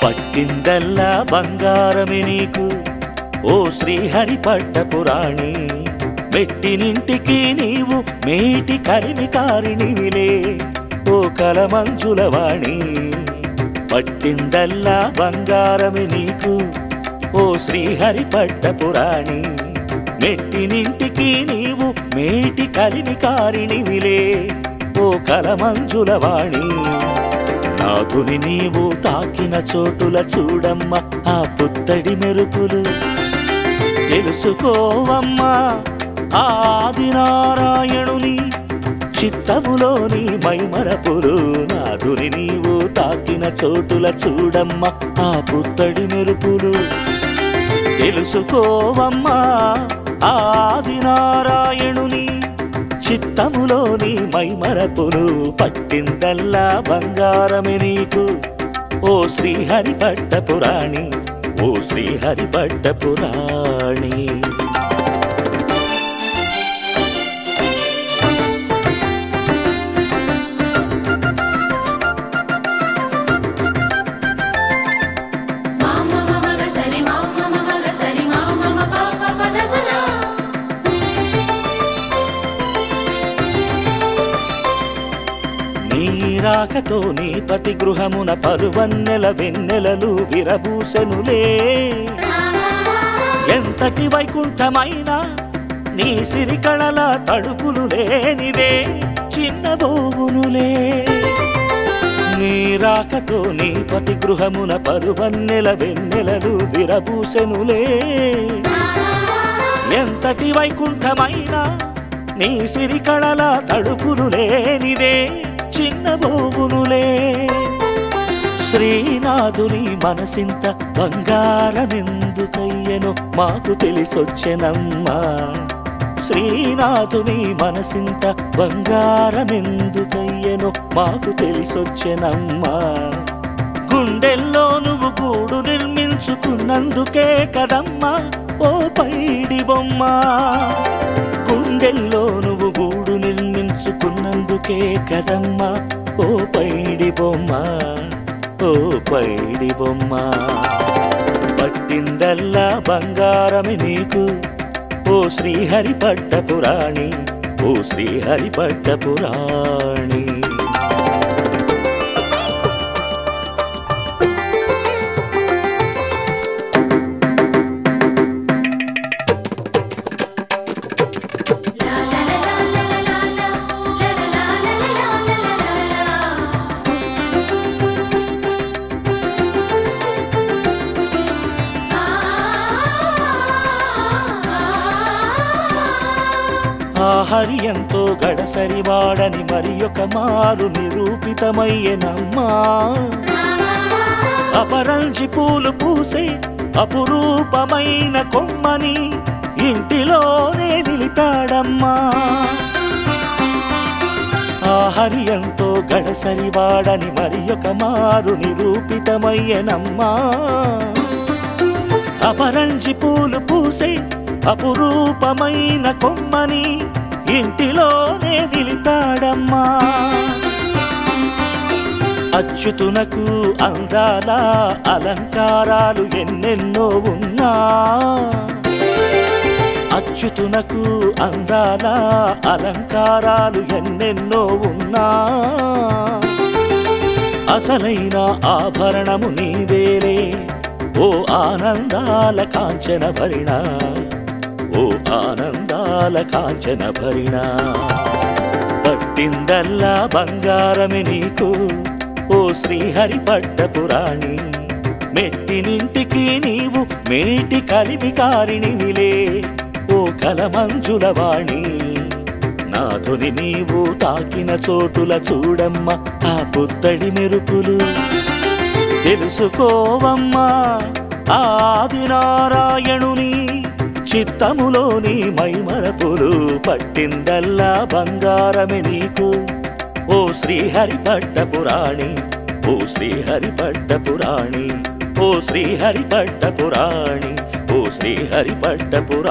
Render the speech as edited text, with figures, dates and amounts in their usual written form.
పట్టిందల్లా బంగారమే నీకు ఓ శ్రీహరిపట్టపురాణి మెట్టినింటికి నీవు మేటి కలిమికారిణివిలే ఓ కలమంజులవాణి పట్టిందల్లా బంగారమే నీకు ఓ శ్రీహరిపట్టపురాణి మెట్టినింటికి నీవు మేటి కలిమికారిణివిలే ఓ కలమంజులవాణి నాథుని నీవు తాకిన చోటుల చూడమ్మ ఆ పుత్తడి మెరుపులు తెలుసుకోవమ్మా ఆదినారాయణుని చిత్తములోని మైమరపులు నాథుని నీవు తాకిన చోటుల చూడమ్మ ఆ పుత్తడి మెరుపులు తెలుసుకోవమ్మా ఆదినారాయణుని చిత్తములోని మైమరపులు పట్టిందల్లా బంగారమే నీకు ఓ శ్రీహరిపట్టపురాణి ఓ శ్రీహరిపట్టపురాణి రాకతో నీ పతి గృహమున పలువన్నెల వెన్నెలలు విరబూసెనులే ఎంతటి వైకుంఠమైనా నీ సిరికళల తడుపులు లేనివే చిన్నబోవునులే నీ రాకతో నీ పతి గృహమున పలువన్నెల వెన్నెలలు విరబూసెనులే ఎంతటి వైకుంఠమైనా నీ సిరికళల తడుపులు లేనివే చిన్నబోవునులే శ్రీనాథుని మనసింత బంగారమెందుకయ్యనో మాకు తెలిసొచ్చెనమ్మా శ్రీనాథుని మనసింత బంగారమెందుకయ్యనో మాకు తెలిసొచ్చెనమ్మా గుండెల్లో నువ్వు గూడు నిర్మించుకున్నందుకే కదమ్మా ఓ పైడి బొమ్మ గుండెల్లో నువ్వు గూడు నిర్మించుకున్నందుకే కదమ్మా ఓ పైడి బొమ్మ ఓ పైడి బొమ్మ పట్టిందల్లా బంగారమే నీకు ఓ శ్రీహరిపట్టపురాణి ఓ శ్రీహరిపట్టపురాణి హరి ఎంతో గడసరివాడని మరి ఒక మారు నిరూపితమయ్యనమ్మా అపరంజి పూలు పూసే అపురూపమైన కొమ్మని ఇంటిలోనే నిలిపాడమ్మా ఆ హరి ఎంతో గడసరివాడని మరి ఒక మారు నిరూపితమయ్యనమ్మా అపరంజి పూలు పూసే అపురూపమైన కొమ్మని ఇంటిలోనే నిలిపాడమ్మా అచ్యుతునకు అందాల అలంకారాలు ఎన్నెన్నో ఉన్నా అచ్యుతునకు అందాల అలంకారాలు ఎన్నెన్నో ఉన్నా అసలైన ఆభరణము నీవేలే ఓ ఆనందాల కాంచన భరిణ ఓ ఆనందాల కాంచన భరిణ పట్టిందల్లా బంగారమే నీకు ఓ శ్రీహరిపట్టపురాణి మెట్టినింటికి నీవు మేటి కలిమికారిణివిలే ఓ కలమంజులవాణి నాథుని నీవు తాకిన చోటుల చూడమ్మ ఆ పుత్తడి మెరుపులు తెలుసుకోవమ్మా ఆదినారాయణుని చిత్తములోని మైమరపులు పట్టిందల్లా బంగారమే నీకు ఓ శ్రీహరిపట్టపురాణి ఓ శ్రీహరిపట్టపురాణి ఓ శ్రీహరిపట్టపురాణి ఓ శ్రీహరిపట్టపురాణి